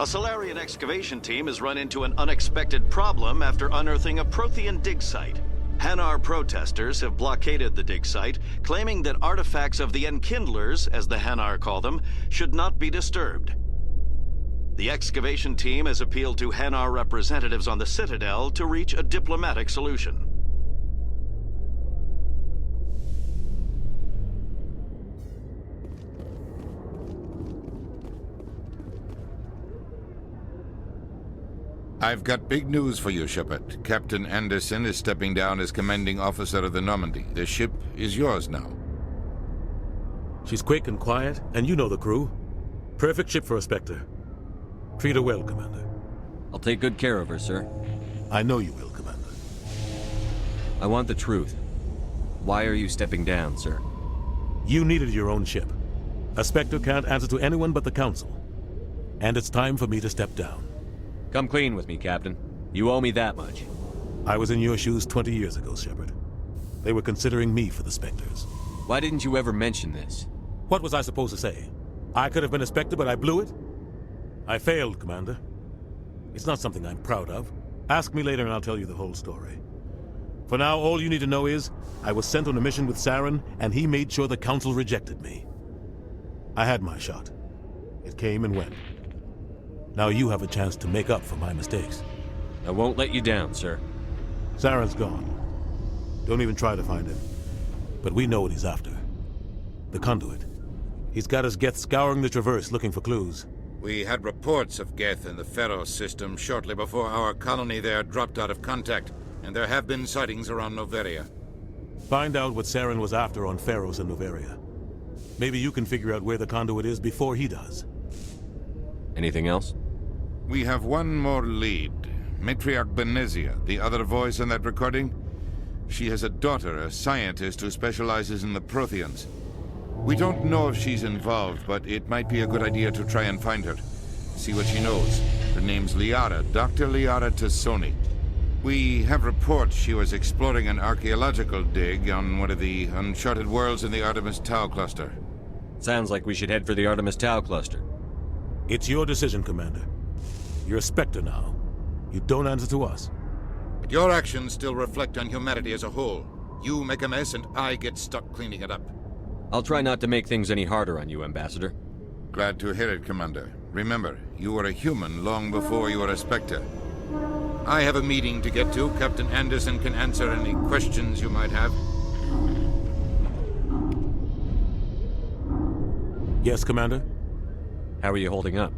A Solarian excavation team has run into an unexpected problem after unearthing a Prothean dig site. Hanar protesters have blockaded the dig site, claiming that artifacts of the Enkindlers, as the Hanar call them, should not be disturbed. The excavation team has appealed to Hanar representatives on the Citadel to reach a diplomatic solution. I've got big news for you, Shepard. Captain Anderson is stepping down as commanding officer of the Normandy. The ship is yours now. She's quick and quiet, and you know the crew. Perfect ship for a Spectre. Treat her well, Commander. I'll take good care of her, sir. I know you will, Commander. I want the truth. Why are you stepping down, sir? You needed your own ship. A Spectre can't answer to anyone but the Council. And it's time for me to step down. Come clean with me, Captain. You owe me that much. I was in your shoes 20 years ago, Shepard. They were considering me for the Spectres. Why didn't you ever mention this? What was I supposed to say? I could have been a Spectre, but I blew it? I failed, Commander. It's not something I'm proud of. Ask me later and I'll tell you the whole story. For now, all you need to know is, I was sent on a mission with Saren, and he made sure the Council rejected me. I had my shot. It came and went. Now you have a chance to make up for my mistakes. I won't let you down, sir. Saren's gone. Don't even try to find him. But we know what he's after. The Conduit. He's got his Geth scouring the Traverse looking for clues. We had reports of Geth in the Pharos system shortly before our colony there dropped out of contact, and there have been sightings around Noveria. Find out what Saren was after on Pharos and Noveria. Maybe you can figure out where the Conduit is before he does. Anything else? We have one more lead. Matriarch Benezia, the other voice in that recording. She has a daughter, a scientist who specializes in the Protheans. We don't know if she's involved, but it might be a good idea to try and find her. See what she knows. Her name's Liara, Dr. Liara Tassoni. We have reports she was exploring an archaeological dig on one of the uncharted worlds in the Artemis Tau cluster. Sounds like we should head for the Artemis Tau cluster. It's your decision, Commander. You're a Spectre now. You don't answer to us. But your actions still reflect on humanity as a whole. You make a mess and I get stuck cleaning it up. I'll try not to make things any harder on you, Ambassador. Glad to hear it, Commander. Remember, you were a human long before you were a Spectre. I have a meeting to get to. Captain Anderson can answer any questions you might have. Yes, Commander? How are you holding up?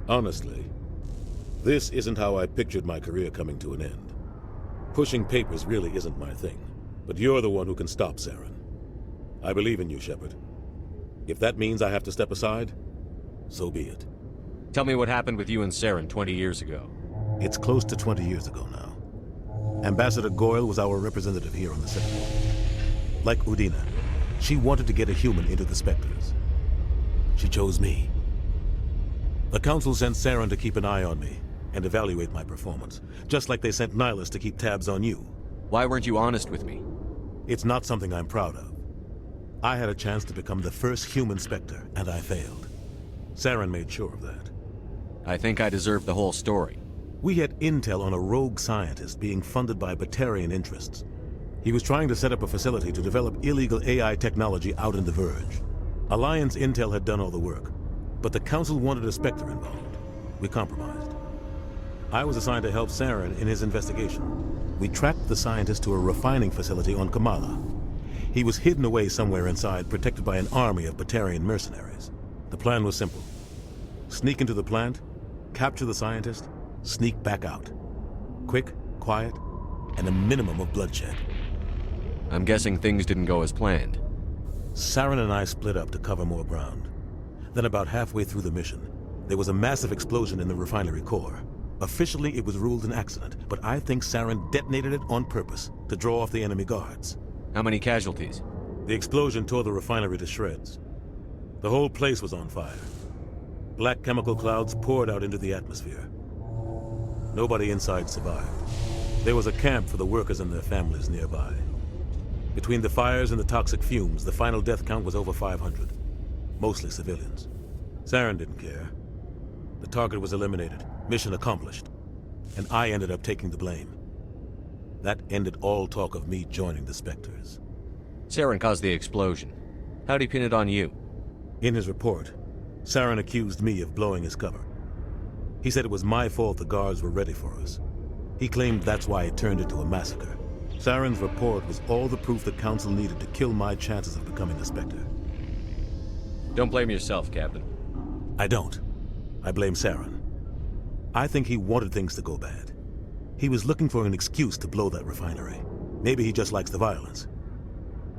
Honestly, this isn't how I pictured my career coming to an end. Pushing papers really isn't my thing, but you're the one who can stop Saren. I believe in you, Shepard. If that means I have to step aside, so be it. Tell me what happened with you and Saren 20 years ago. It's close to 20 years ago now. Ambassador Goyle was our representative here on the Citadel. Like Udina, she wanted to get a human into the Spectres. She chose me. The Council sent Saren to keep an eye on me and evaluate my performance, just like they sent Nihilus to keep tabs on you. Why weren't you honest with me? It's not something I'm proud of. I had a chance to become the first human Spectre, and I failed. Saren made sure of that. I think I deserve the whole story. We had intel on a rogue scientist being funded by Batarian interests. He was trying to set up a facility to develop illegal AI technology out in the Verge. Alliance intel had done all the work, but the Council wanted a Spectre involved. We compromised. I was assigned to help Saren in his investigation. We tracked the scientist to a refining facility on Kamala. He was hidden away somewhere inside, protected by an army of Batarian mercenaries. The plan was simple. Sneak into the plant, capture the scientist, sneak back out. Quick, quiet, and a minimum of bloodshed. I'm guessing things didn't go as planned. Saren and I split up to cover more ground. Then about halfway through the mission, there was a massive explosion in the refinery core. Officially, it was ruled an accident, but I think Saren detonated it on purpose to draw off the enemy guards. How many casualties? The explosion tore the refinery to shreds. The whole place was on fire. Black chemical clouds poured out into the atmosphere. Nobody inside survived. There was a camp for the workers and their families nearby. Between the fires and the toxic fumes, the final death count was over 500. Mostly civilians. Saren didn't care. The target was eliminated, mission accomplished, and I ended up taking the blame. That ended all talk of me joining the Spectres. Saren caused the explosion. How'd he pin it on you? In his report, Saren accused me of blowing his cover. He said it was my fault the guards were ready for us. He claimed that's why it turned into a massacre. Saren's report was all the proof the Council needed to kill my chances of becoming a Spectre. Don't blame yourself, Captain. I don't. I blame Saren. I think he wanted things to go bad. He was looking for an excuse to blow that refinery. Maybe he just likes the violence.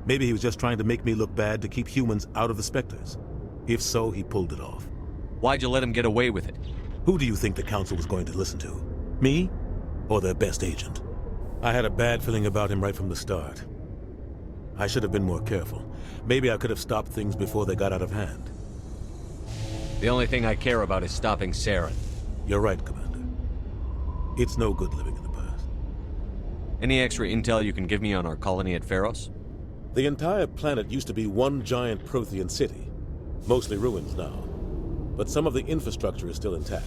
Maybe he was just trying to make me look bad to keep humans out of the Spectres. If so, he pulled it off. Why'd you let him get away with it? Who do you think the Council was going to listen to? Me? Or their best agent? I had a bad feeling about him right from the start. I should have been more careful. Maybe I could have stopped things before they got out of hand. The only thing I care about is stopping Saren. You're right, Commander. It's no good living in the past. Any extra intel you can give me on our colony at Pharos? The entire planet used to be one giant Prothean city. Mostly ruins now. But some of the infrastructure is still intact.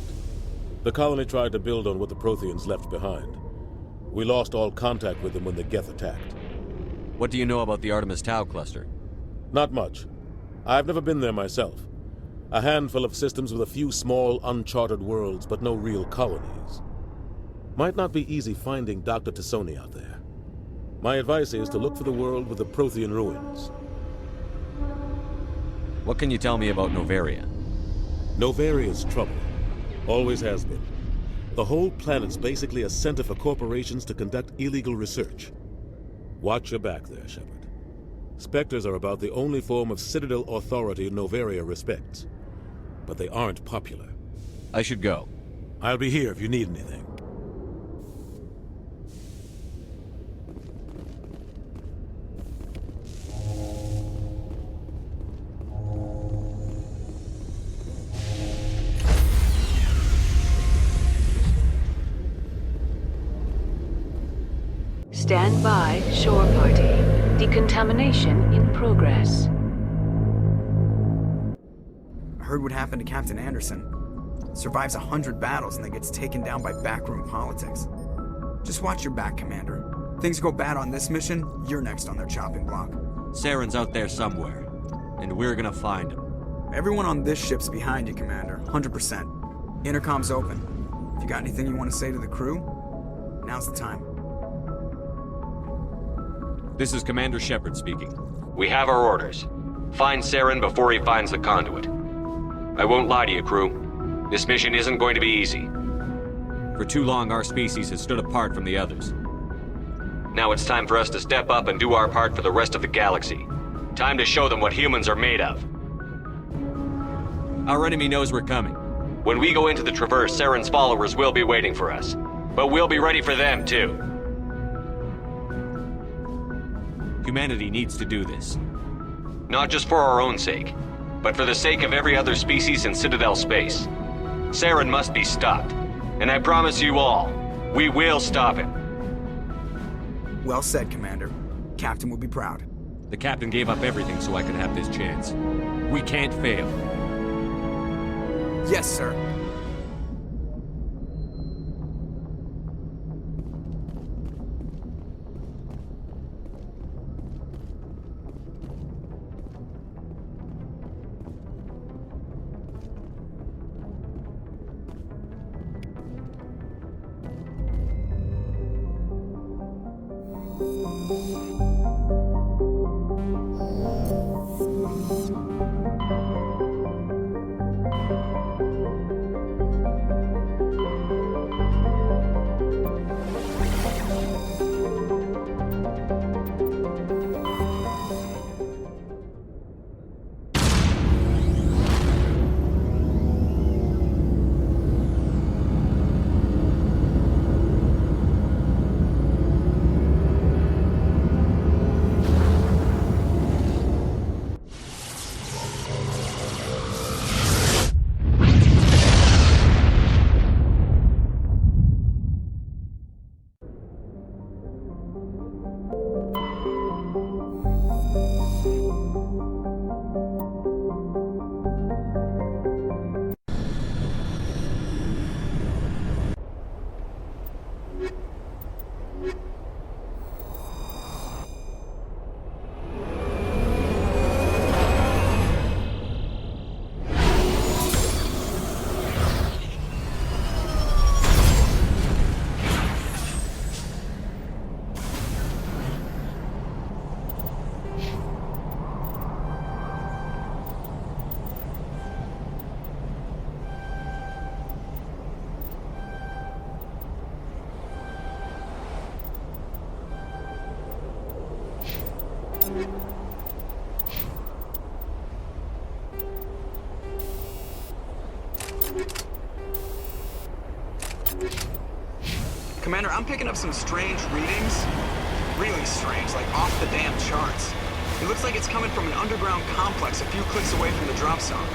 The colony tried to build on what the Protheans left behind. We lost all contact with them when the Geth attacked. What do you know about the Artemis Tau cluster? Not much. I've never been there myself. A handful of systems with a few small, uncharted worlds, but no real colonies. Might not be easy finding Dr. Tassoni out there. My advice is to look for the world with the Prothean ruins. What can you tell me about Novaria? Novaria's trouble. Always has been. The whole planet's basically a center for corporations to conduct illegal research. Watch your back there, Shepard. Spectres are about the only form of Citadel authority Novaria respects. But they aren't popular. I should go. I'll be here if you need anything. Stand by, shore party. Decontamination in progress. I heard what happened to Captain Anderson. Survives 100 battles and then gets taken down by backroom politics. Just watch your back, Commander. Things go bad on this mission, you're next on their chopping block. Saren's out there somewhere, and we're gonna find him. Everyone on this ship's behind you, Commander. 100%. Intercom's open. If you got anything you want to say to the crew, now's the time. This is Commander Shepard speaking. We have our orders. Find Saren before he finds the conduit. I won't lie to you, crew. This mission isn't going to be easy. For too long, our species has stood apart from the others. Now it's time for us to step up and do our part for the rest of the galaxy. Time to show them what humans are made of. Our enemy knows we're coming. When we go into the Traverse, Saren's followers will be waiting for us. But we'll be ready for them, too. Humanity needs to do this. Not just for our own sake, but for the sake of every other species in Citadel space. Saren must be stopped. And I promise you all, we will stop him. Well said, Commander. Captain will be proud. The captain gave up everything so I could have this chance. We can't fail. Yes, sir. Commander, I'm picking up some strange readings. Really strange, like off the damn charts. It looks like it's coming from an underground complex a few clicks away from the drop zone.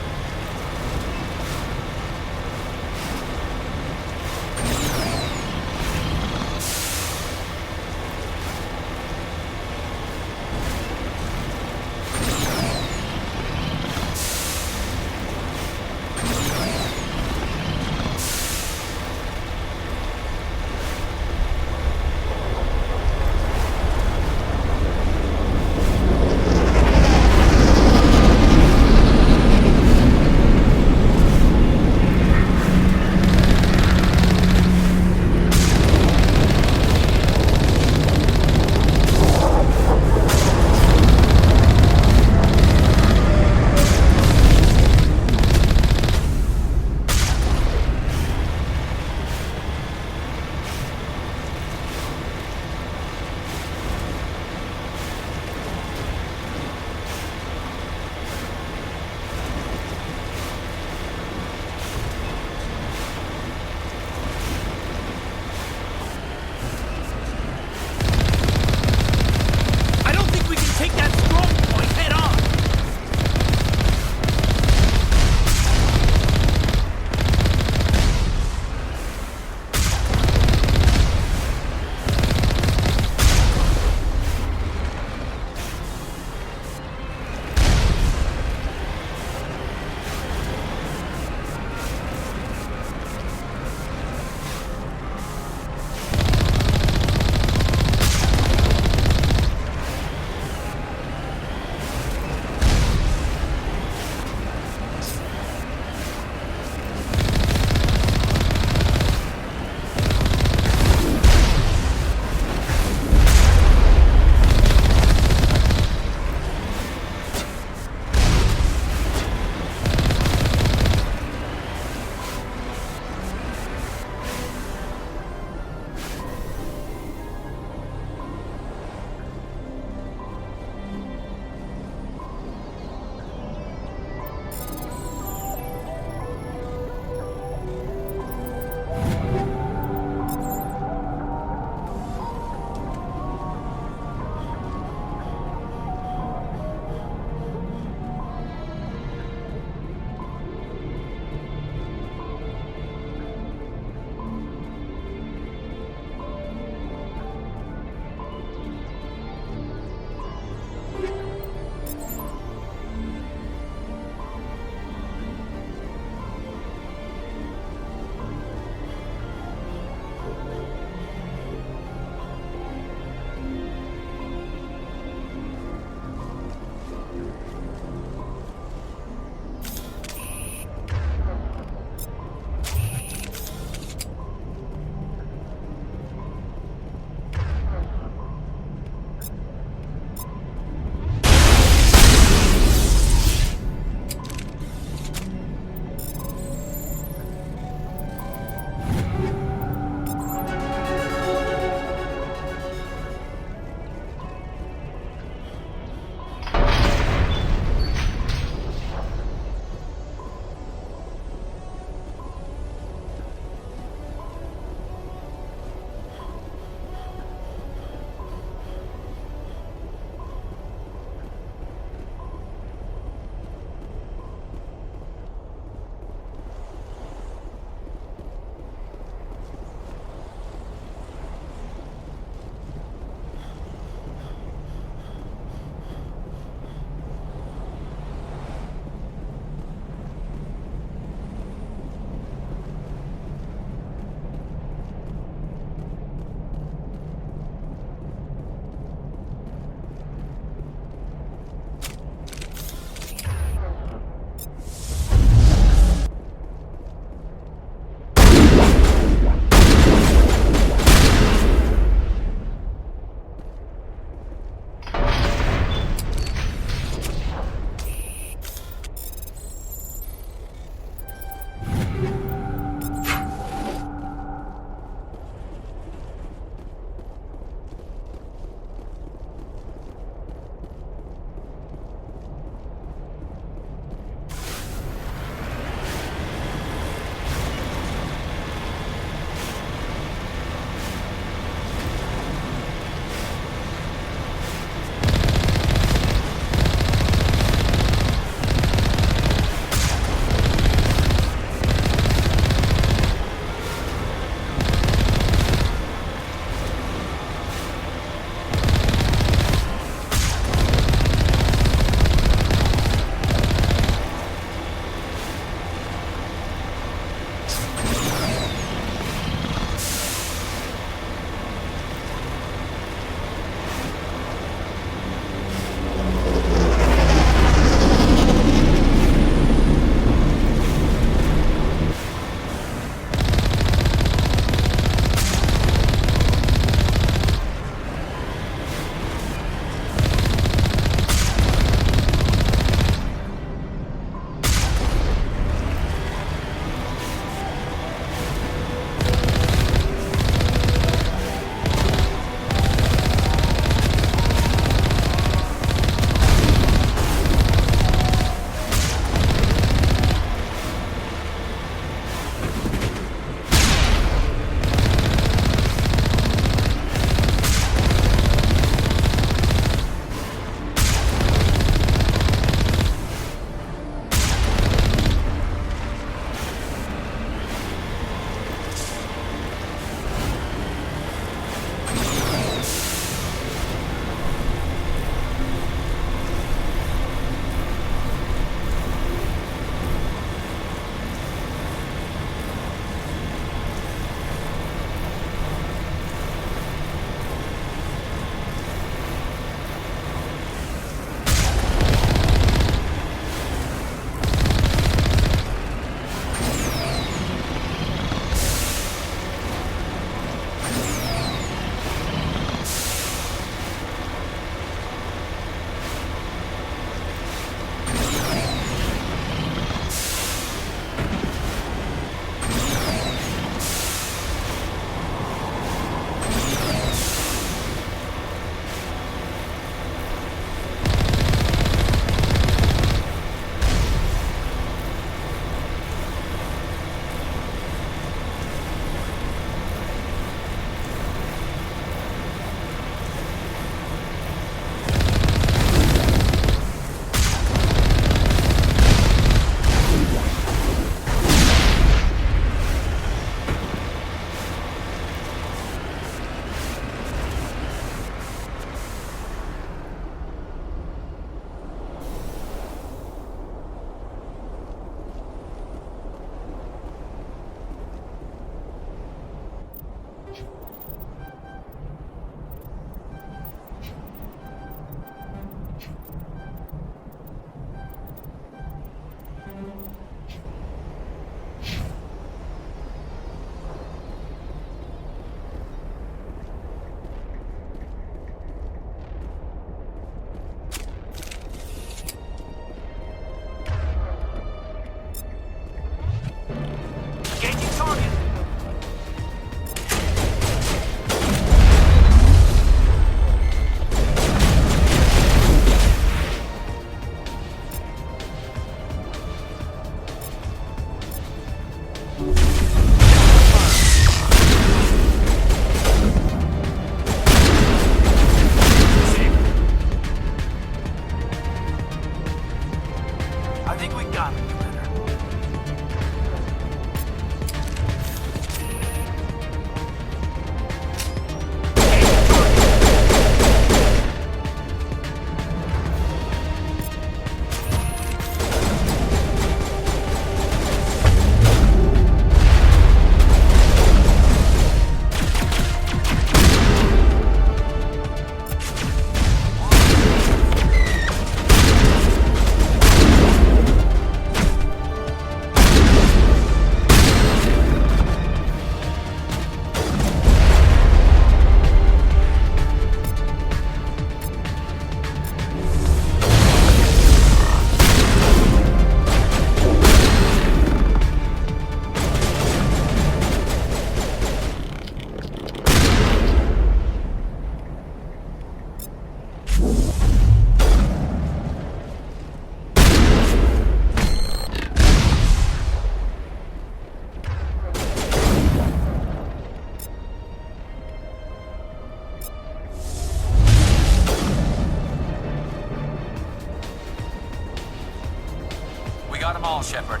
call, Shepard.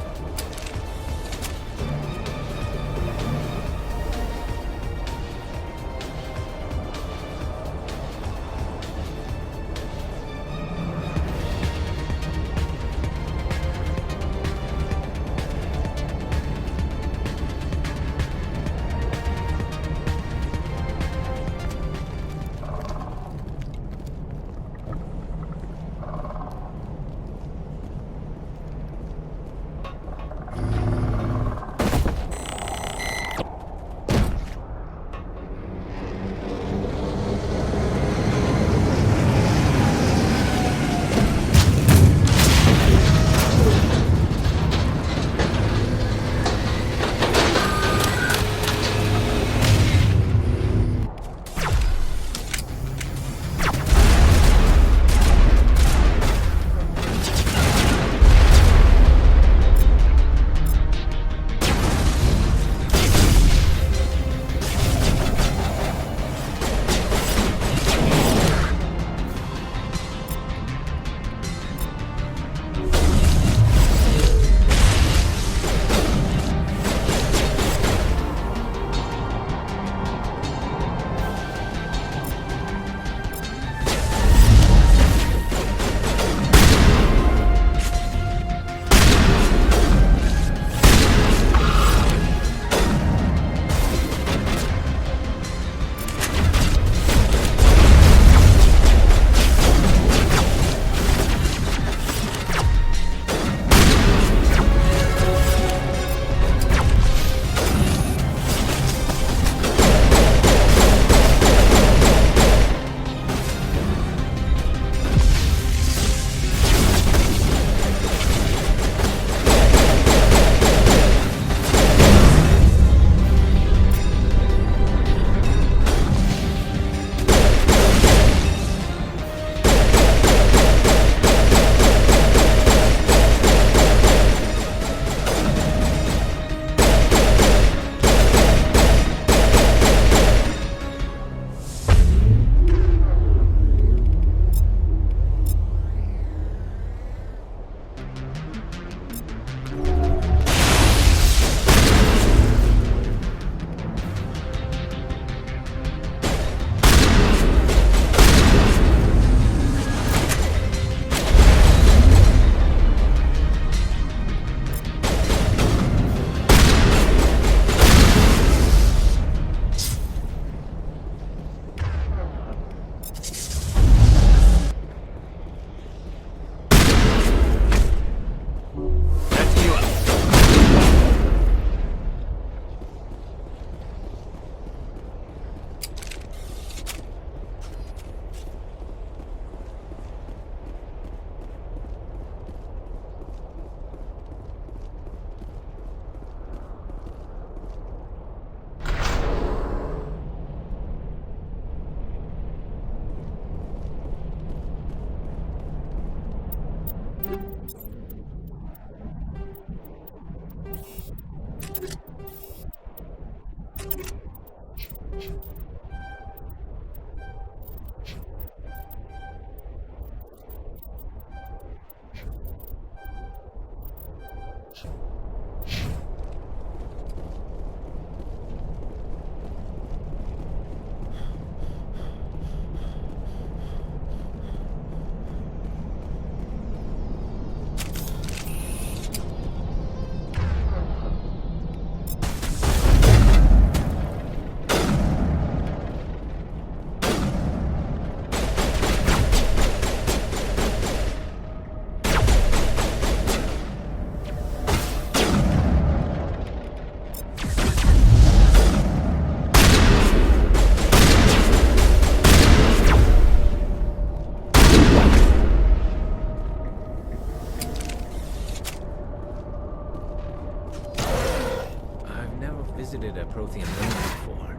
visited a Prothean moon before.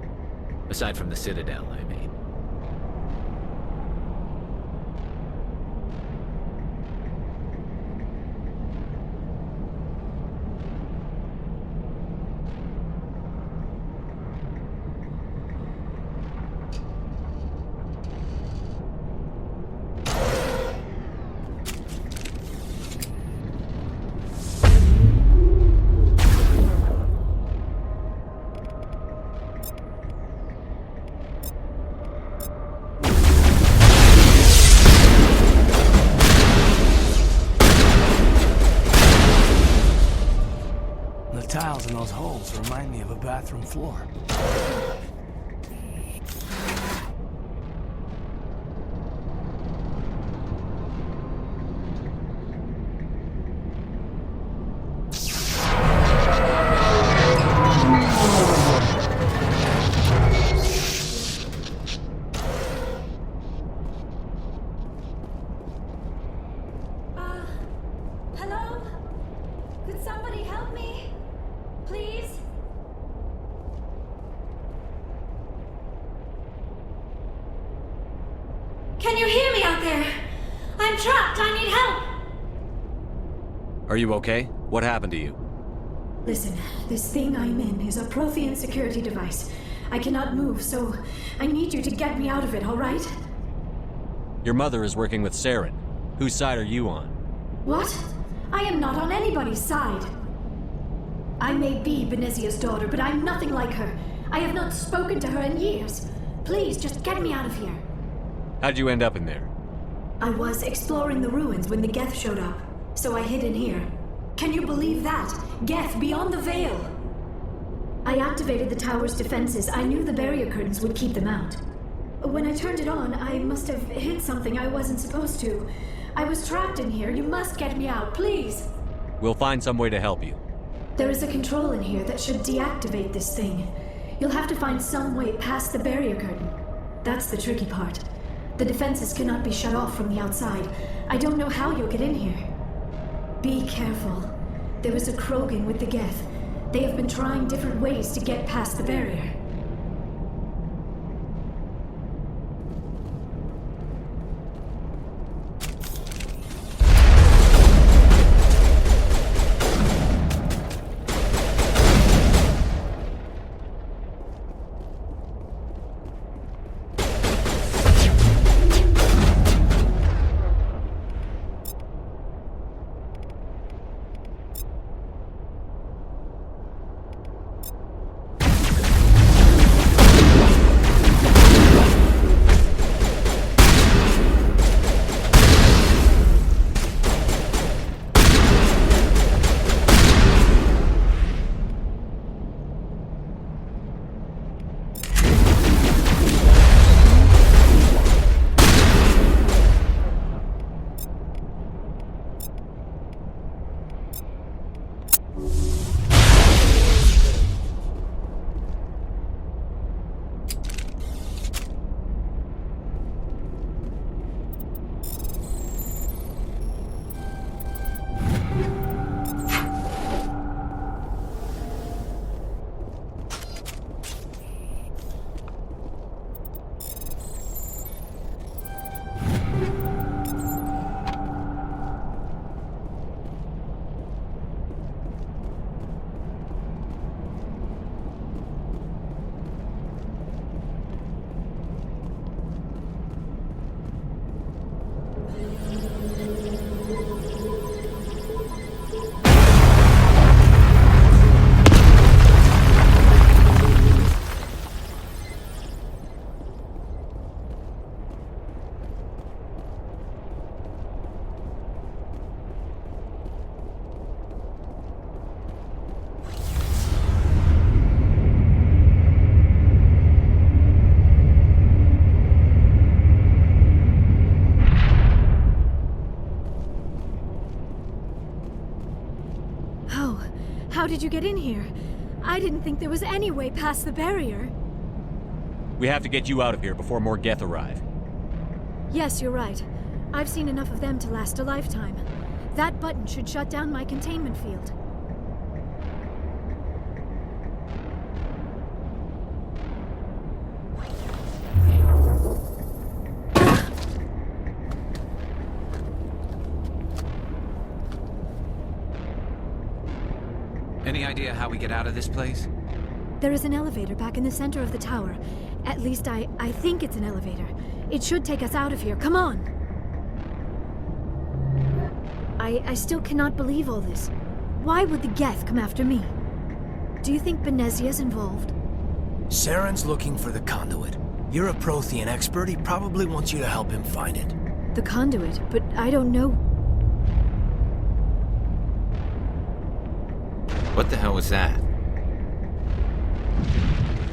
Aside from the Citadel, I mean. bathroom floor. Hello? Could somebody help me? Please? Can you hear me out there? I'm trapped. I need help. Are you okay? What happened to you? Listen, this thing I'm in is a Prothean security device. I cannot move, so I need you to get me out of it, all right? Your mother is working with Saren. Whose side are you on? What? I am not on anybody's side. I may be Benezia's daughter, but I'm nothing like her. I have not spoken to her in years. Please, just get me out of here. How'd you end up in there? I was exploring the ruins when the Geth showed up, so I hid in here. Can you believe that? Geth beyond the veil! I activated the tower's defenses. I knew the barrier curtains would keep them out. When I turned it on, I must have hit something I wasn't supposed to. I was trapped in here. You must get me out, please! We'll find some way to help you. There is a control in here that should deactivate this thing. You'll have to find some way past the barrier curtain. That's the tricky part. The defenses cannot be shut off from the outside. I don't know how you'll get in here. Be careful. There is a Krogan with the Geth. They have been trying different ways to get past the barrier. How did you get in here? I didn't think there was any way past the barrier. We have to get you out of here before more Geth arrive. Yes, you're right. I've seen enough of them to last a lifetime. That button should shut down my containment field. Any idea how we get out of this place? There is an elevator back in the center of the tower. At least I think it's an elevator. It should take us out of here. Come on! I still cannot believe all this. Why would the Geth come after me? Do you think Benezia's involved? Saren's looking for the conduit. You're a Prothean expert. He probably wants you to help him find it. The conduit, but I don't know. What the hell was that?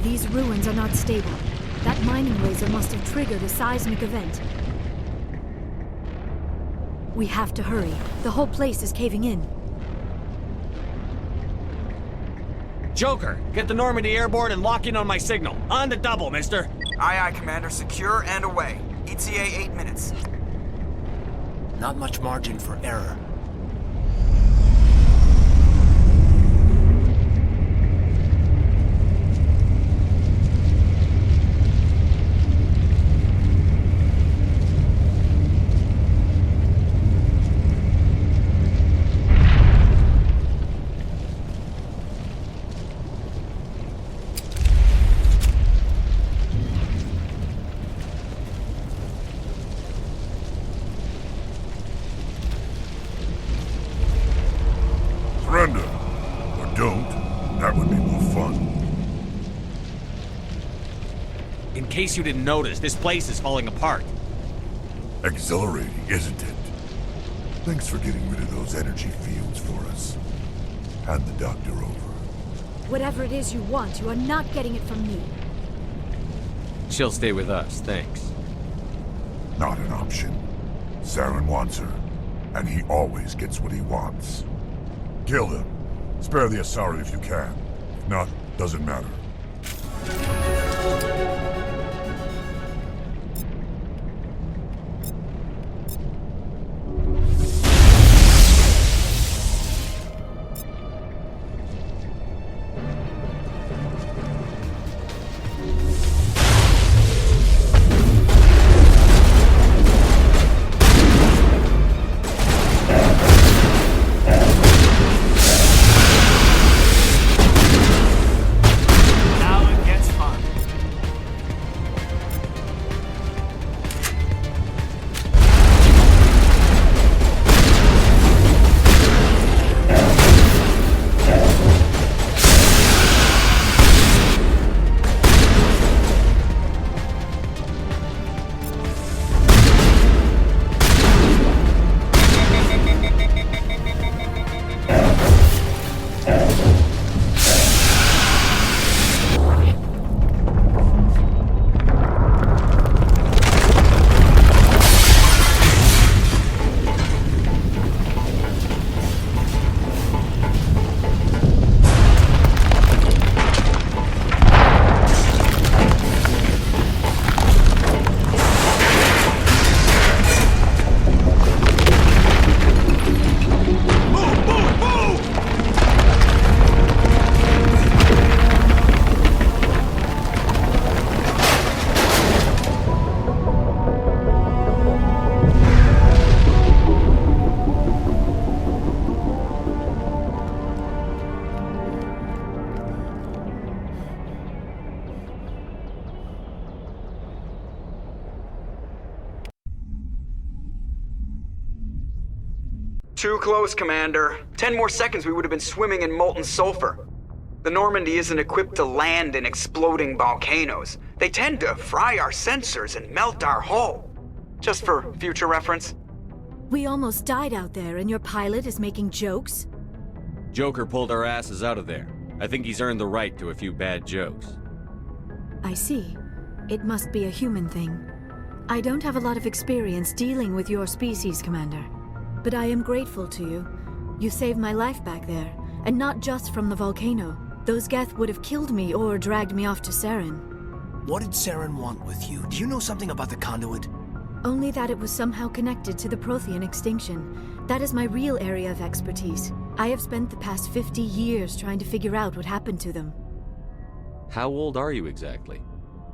These ruins are not stable. That mining laser must have triggered a seismic event. We have to hurry. The whole place is caving in. Joker, get the Normandy airborne and lock in on my signal. On the double, mister. Aye, aye, Commander. Secure and away. ETA 8 minutes. Not much margin for error. Surrender. Or don't. That would be more fun. In case you didn't notice, this place is falling apart. Exhilarating, isn't it? Thanks for getting rid of those energy fields for us. Hand the doctor over. Whatever it is you want, you are not getting it from me. She'll stay with us, thanks. Not an option. Saren wants her, and he always gets what he wants. Kill him. Spare the Asari if you can. If not, doesn't matter. Too close, Commander. 10 more seconds we would have been swimming in molten sulfur. The Normandy isn't equipped to land in exploding volcanoes. They tend to fry our sensors and melt our hull. Just for future reference. We almost died out there, and your pilot is making jokes? Joker pulled our asses out of there. I think he's earned the right to a few bad jokes. I see. It must be a human thing. I don't have a lot of experience dealing with your species, Commander. But I am grateful to you. You saved my life back there, and not just from the volcano. Those Geth would have killed me or dragged me off to Saren. What did Saren want with you? Do you know something about the conduit? Only that it was somehow connected to the Prothean extinction. That is my real area of expertise. I have spent the past 50 years trying to figure out what happened to them. How old are you exactly?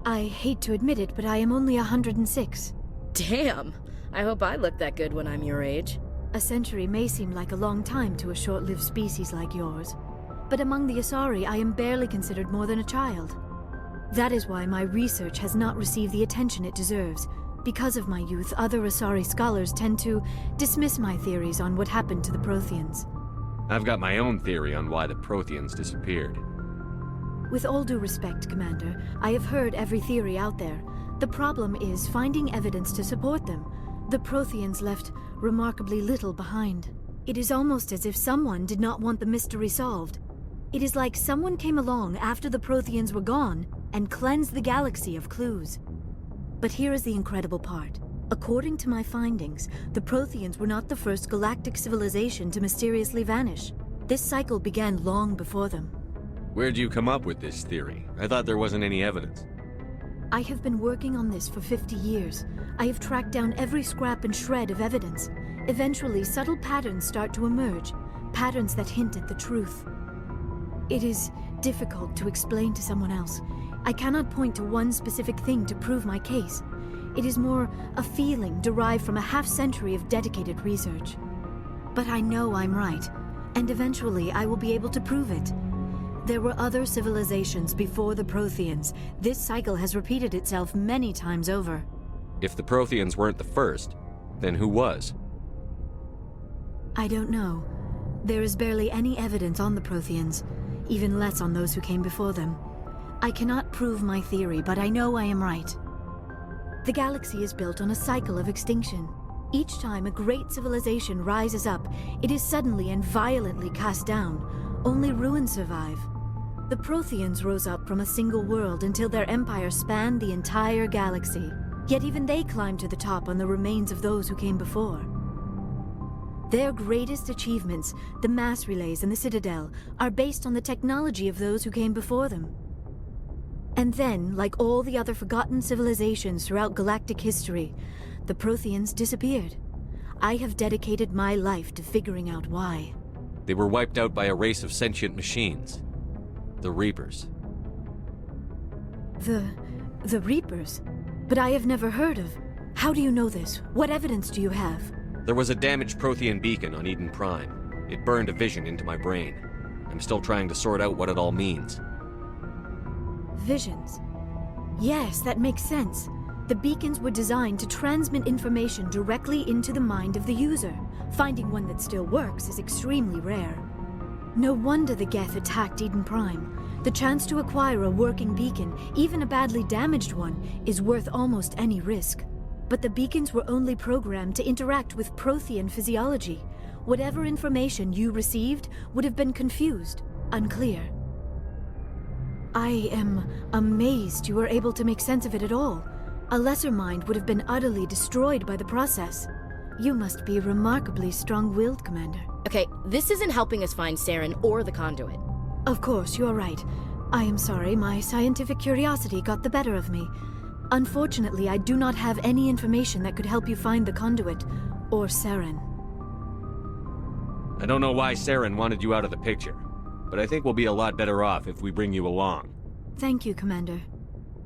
I hate to admit it, but I am only 106. Damn! I hope I look that good when I'm your age. A century may seem like a long time to a short-lived species like yours. But among the Asari, I am barely considered more than a child. That is why my research has not received the attention it deserves. Because of my youth, other Asari scholars tend to dismiss my theories on what happened to the Protheans. I've got my own theory on why the Protheans disappeared. With all due respect, Commander, I have heard every theory out there. The problem is finding evidence to support them. The Protheans left remarkably little behind. It is almost as if someone did not want the mystery solved. It is like someone came along after the Protheans were gone and cleanse the galaxy of clues. But here is the incredible part. According to my findings, the Protheans were not the first galactic civilization to mysteriously vanish. This cycle began long before them. Where'd you come up with this theory? I thought there wasn't any evidence. I have been working on this for 50 years. I have tracked down every scrap and shred of evidence. Eventually, subtle patterns start to emerge, patterns that hint at the truth. It is difficult to explain to someone else. I cannot point to one specific thing to prove my case. It is more a feeling derived from a half-century of dedicated research. But I know I'm right, and eventually I will be able to prove it. There were other civilizations before the Protheans. This cycle has repeated itself many times over. If the Protheans weren't the first, then who was? I don't know. There is barely any evidence on the Protheans, even less on those who came before them. I cannot prove my theory, but I know I am right. The galaxy is built on a cycle of extinction. Each time a great civilization rises up, it is suddenly and violently cast down. Only ruins survive. The Protheans rose up from a single world until their empire spanned the entire galaxy. Yet even they climbed to the top on the remains of those who came before. Their greatest achievements, the mass relays and the Citadel, are based on the technology of those who came before them. And then, like all the other forgotten civilizations throughout galactic history, the Protheans disappeared. I have dedicated my life to figuring out why. They were wiped out by a race of sentient machines. The Reapers. The Reapers? But I have never heard of. How do you know this? What evidence do you have? There was a damaged Prothean beacon on Eden Prime. It burned a vision into my brain. I'm still trying to sort out what it all means. Visions. Yes, that makes sense. The beacons were designed to transmit information directly into the mind of the user. Finding one that still works is extremely rare. No wonder the Geth attacked Eden Prime. The chance to acquire a working beacon, even a badly damaged one, is worth almost any risk. But the beacons were only programmed to interact with Prothean physiology. Whatever information you received would have been confused, unclear. I am amazed you were able to make sense of it at all. A lesser mind would have been utterly destroyed by the process. You must be remarkably strong-willed, Commander. Okay, this isn't helping us find Saren or the conduit. Of course, you're right. I am sorry, my scientific curiosity got the better of me. Unfortunately, I do not have any information that could help you find the conduit, or Saren. I don't know why Saren wanted you out of the picture, but I think we'll be a lot better off if we bring you along. Thank you, Commander.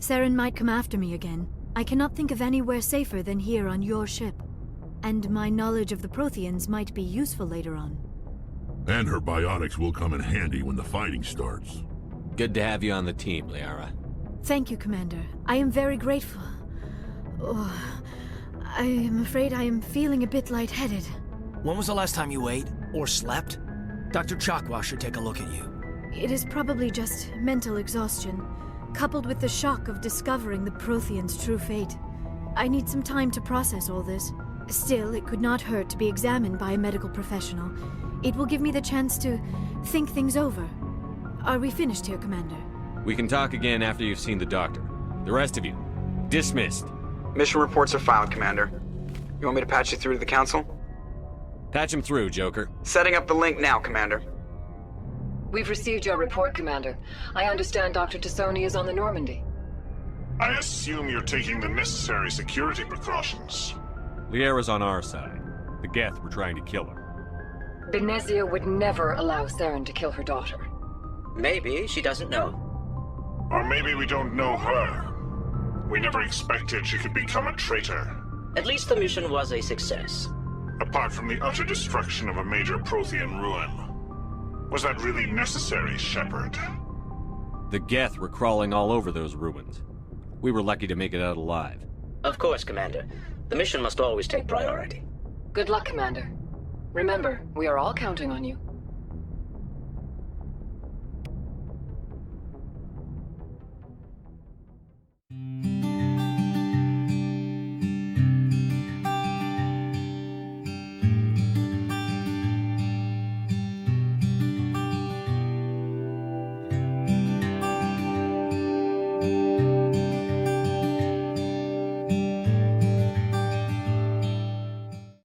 Saren might come after me again. I cannot think of anywhere safer than here on your ship. And my knowledge of the Protheans might be useful later on. And her biotics will come in handy when the fighting starts. Good to have you on the team, Liara. Thank you, Commander. I am very grateful. Oh, I am afraid I am feeling a bit lightheaded. When was the last time you ate? Or slept? Dr. Chakwa should take a look at you. It is probably just mental exhaustion, coupled with the shock of discovering the Protheans' true fate. I need some time to process all this. Still, it could not hurt to be examined by a medical professional. It will give me the chance to think things over. Are we finished here, Commander? We can talk again after you've seen the doctor. The rest of you, dismissed. Mission reports are filed, Commander. You want me to patch you through to the Council? Patch him through, Joker. Setting up the link now, Commander. We've received your report, Commander. I understand Dr. Tassoni is on the Normandy. I assume you're taking the necessary security precautions. Liara's on our side. The Geth were trying to kill her. Benezia would never allow Saren to kill her daughter. Maybe she doesn't know. Or maybe we don't know her. We never expected she could become a traitor. At least the mission was a success. Apart from the utter destruction of a major Prothean ruin. Was that really necessary, Shepard? The Geth were crawling all over those ruins. We were lucky to make it out alive. Of course, Commander. The mission must always take priority. Good luck, Commander. Remember, we are all counting on you.